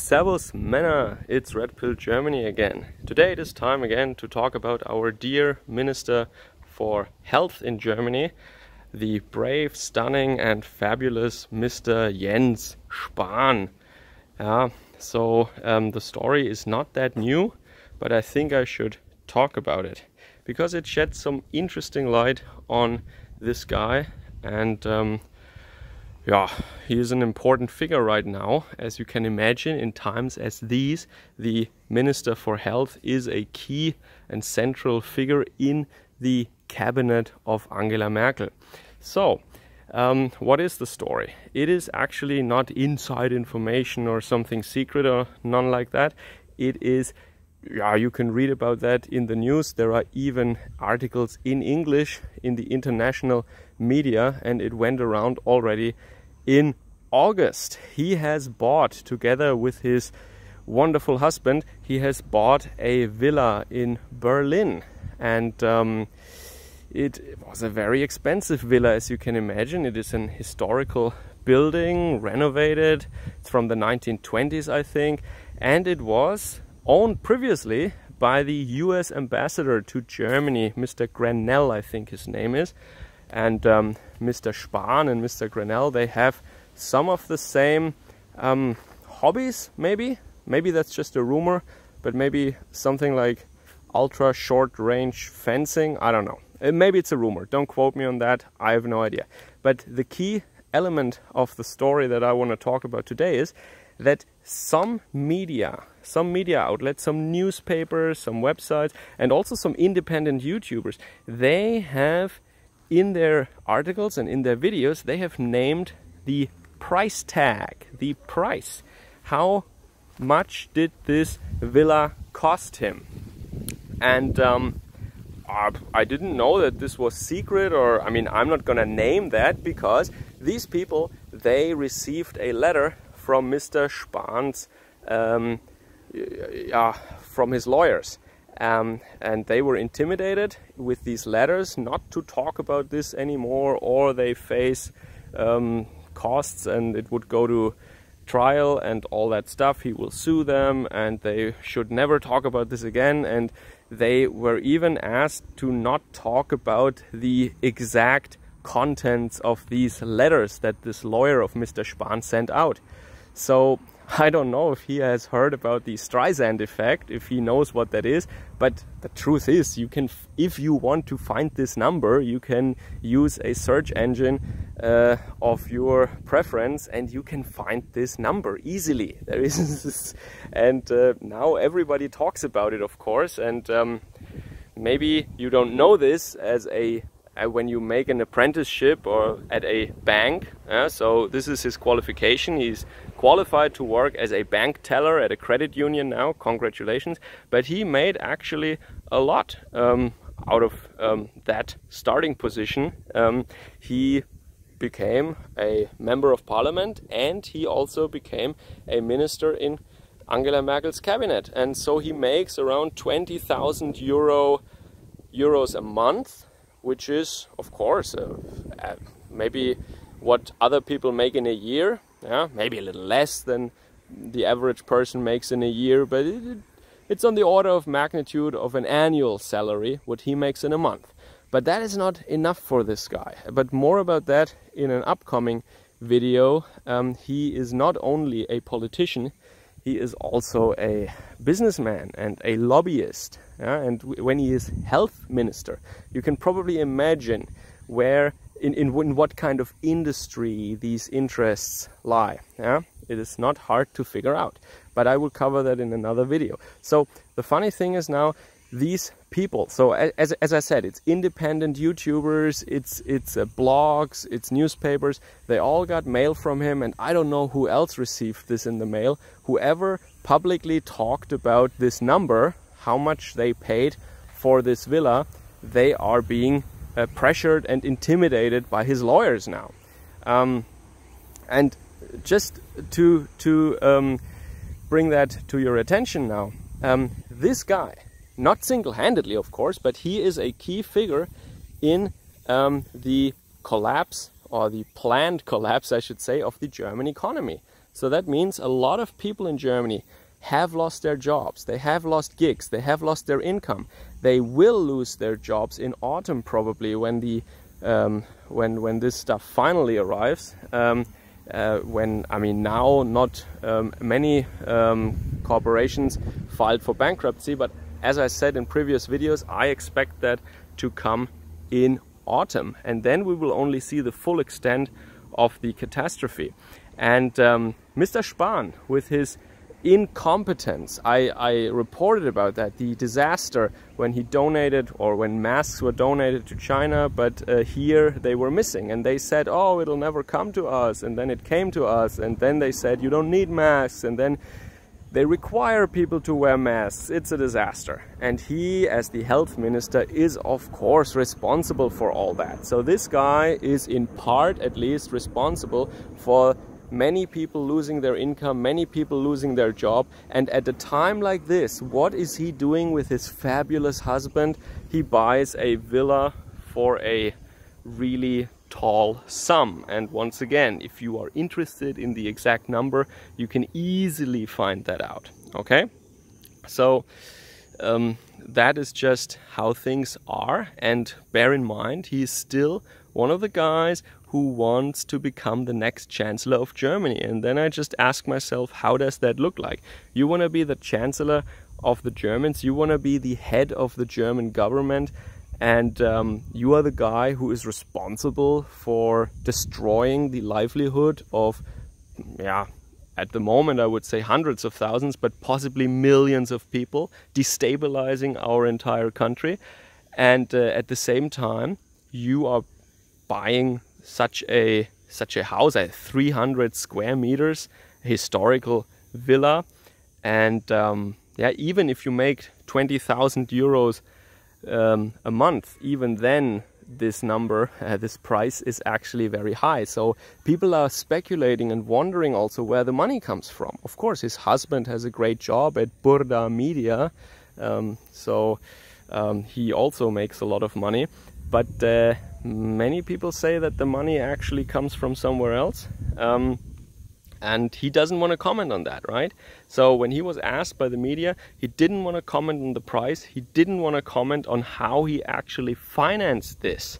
Servus Männer, it's Red Pill Germany again. Today it is time again to talk about our dear Minister for Health in Germany, the brave, stunning and fabulous Mr. Jens Spahn. The story is not that new, but I think I should talk about it because it sheds some interesting light on this guy, and he is an important figure right now. As you can imagine, in times as these, the Minister for Health is a key and central figure in the cabinet of Angela Merkel. So, what is the story? It is actually not inside information or something secret or none like that. It is, you can read about that in the news. There are even articles in English in the international media, and it went around already in August. He has bought, together with his wonderful husband, he has bought a villa in Berlin, and it was a very expensive villa, as you can imagine. It is an historical building, renovated. It's from the 1920s, I think, and it was owned previously by the US ambassador to Germany, Mr. Grenell, I think his name is. And Mr. Spahn and Mr. Grenell, they have some of the same hobbies, maybe that's just a rumor, but maybe something like ultra short range fencing. I don't know, maybe it's a rumor, don't quote me on that, I have no idea. But the key element of the story that I want to talk about today is that some media outlets, some newspapers, some websites, and also some independent YouTubers, they have in their articles and in their videos, they have named the price tag, the price. How much did this villa cost him? And I didn't know that this was secret, or I'm not gonna name that, because these people, they received a letter from Mr. Spahn's, from his lawyers. And they were intimidated with these letters not to talk about this anymore, or they face costs and it would go to trial and all that stuff. He will sue them and they should never talk about this again. And they were even asked to not talk about the exact contents of these letters that this lawyer of Mr. Spahn sent out. So I don't know if he has heard about the Streisand effect, if he knows what that is, but the truth is, you can, if you want to find this number, you can use a search engine of your preference and you can find this number easily. There is this, and now everybody talks about it, of course, and maybe you don't know this as when you make an apprenticeship or at a bank. So this is his qualification. He's qualified to work as a bank teller at a credit union now. Congratulations. But he made actually a lot out of that starting position. He became a member of parliament and he also became a minister in Angela Merkel's cabinet. And so he makes around 20,000 euros a month, which is, of course, maybe what other people make in a year. Maybe a little less than the average person makes in a year, but it's on the order of magnitude of an annual salary, what he makes in a month. But that is not enough for this guy. But more about that in an upcoming video. He is not only a politician, he is also a businessman and a lobbyist. And when he is health minister, you can probably imagine where, in what kind of industry these interests lie. It is not hard to figure out, but I will cover that in another video. So the funny thing is now, these people, so as I said, it's independent YouTubers, it's blogs, it's newspapers, they all got mail from him, and I don't know who else received this in the mail. Whoever publicly talked about this number, how much they paid for this villa, they are being pressured and intimidated by his lawyers now. And just to bring that to your attention now, this guy, not single-handedly of course, but he is a key figure in the collapse, or the planned collapse I should say, of the German economy. So that means a lot of people in Germany have lost their jobs, they have lost gigs, they have lost their income. They will lose their jobs in autumn probably when the when this stuff finally arrives. Now not many corporations filed for bankruptcy, but as I said in previous videos, I expect that to come in autumn, and then we will only see the full extent of the catastrophe. And Mr. Spahn, with his incompetence, I reported about that, the disaster when he donated, or when masks were donated to China, but here they were missing, and they said, oh, it'll never come to us, and then it came to us, and then they said you don't need masks, and then they require people to wear masks. It's a disaster. And he, as the health minister, is of course responsible for all that. So this guy is in part at least responsible for many people losing their income, many people losing their job. And at a time like this, what is he doing with his fabulous husband? He buys a villa for a really tall sum. And once again, if you are interested in the exact number, you can easily find that out. Okay, so that is just how things are. And bear in mind, he is still one of the guys who wants to become the next chancellor of Germany. And then I just ask myself, how does that look like? You want to be the chancellor of the Germans, you want to be the head of the German government, and you are the guy who is responsible for destroying the livelihood of, at the moment I would say hundreds of thousands, but possibly millions of people, destabilizing our entire country. And at the same time, you are buying such a house, a 300 square meters historical villa. And even if you make 20,000 euros a month, even then this number, this price is actually very high. So people are speculating and wondering also where the money comes from. Of course, his husband has a great job at Burda Media, so he also makes a lot of money. But many people say that the money actually comes from somewhere else. And he doesn't want to comment on that, right? So when he was asked by the media, he didn't want to comment on the price. He didn't want to comment on how he actually financed this.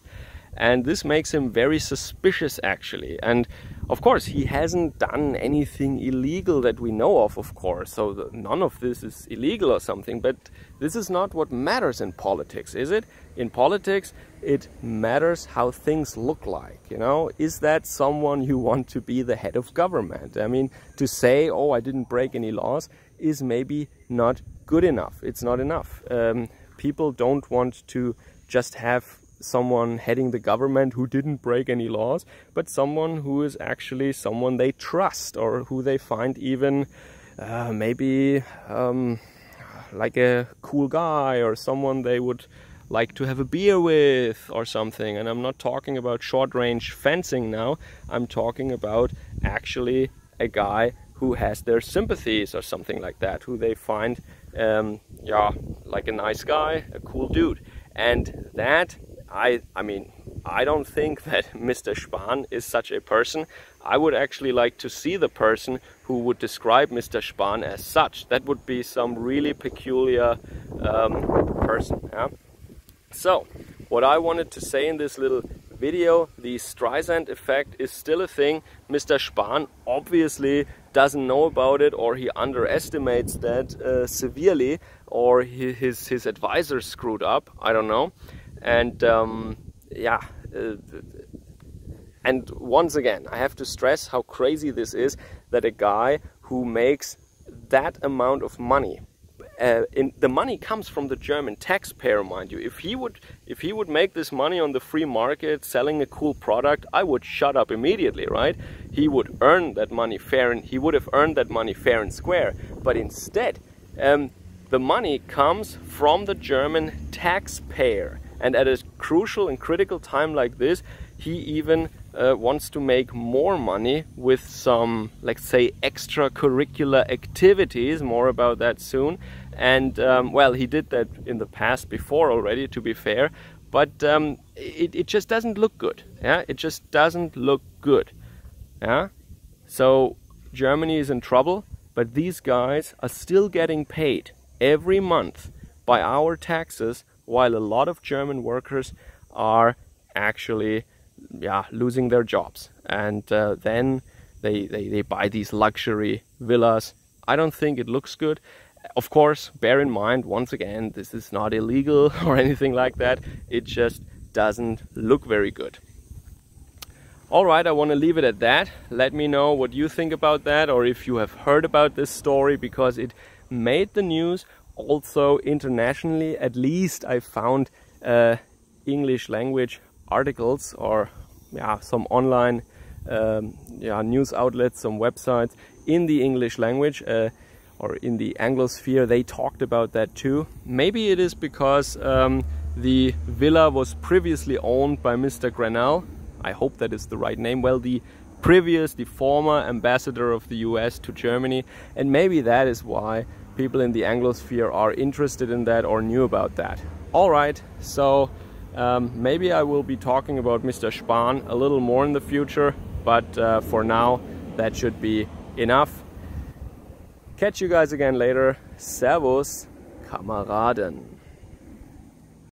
And this makes him very suspicious, actually. And of course, he hasn't done anything illegal that we know of course. So none of this is illegal or something. But this is not what matters in politics, is it? In politics, it matters how things look like, you know? Is that someone you want to be the head of government? I mean, to say, oh, I didn't break any laws, is maybe not good enough. It's not enough. People don't want to just have someone heading the government who didn't break any laws, but someone who is actually someone they trust, or who they find even maybe like a cool guy, or someone they would like to have a beer with or something. And I'm not talking about short-range fencing now. I'm talking about actually a guy who has their sympathies or something like that, who they find like a nice guy, a cool dude. And that, I mean, I don't think that Mr. Spahn is such a person. I would actually like to see the person who would describe Mr. Spahn as such. That would be some really peculiar person. Yeah? So, what I wanted to say in this little video, the Streisand effect is still a thing. Mr. Spahn obviously doesn't know about it, or he underestimates that severely, or his advisor screwed up, I don't know. And and once again, I have to stress how crazy this is, that a guy who makes that amount of money, the money comes from the German taxpayer, mind you. If he would make this money on the free market, selling a cool product, I would shut up immediately, right? He would earn that money fair, and he would have earned that money fair and square. But instead, the money comes from the German taxpayer. And at a crucial and critical time like this, he even wants to make more money with some, let's say, extracurricular activities. More about that soon. And well, he did that in the past before already, to be fair. But it just doesn't look good. Yeah, it just doesn't look good. Yeah. So Germany is in trouble, but these guys are still getting paid every month by our taxes, while a lot of German workers are actually losing their jobs. And then they buy these luxury villas. I don't think it looks good. Of course, bear in mind, once again, this is not illegal or anything like that. It just doesn't look very good. Alright, I want to leave it at that. Let me know what you think about that, or if you have heard about this story, because it made the news also internationally. At least I found English language articles, or some online news outlets, some websites in the English language or in the Anglosphere. They talked about that too. Maybe it is because the villa was previously owned by Mr. Grenell. I hope that is the right name. Well, the former ambassador of the US to Germany, and maybe that is why people in the Anglosphere are interested in that or knew about that. Alright, so maybe I will be talking about Mr. Spahn a little more in the future, but for now that should be enough. Catch you guys again later. Servus, Kameraden.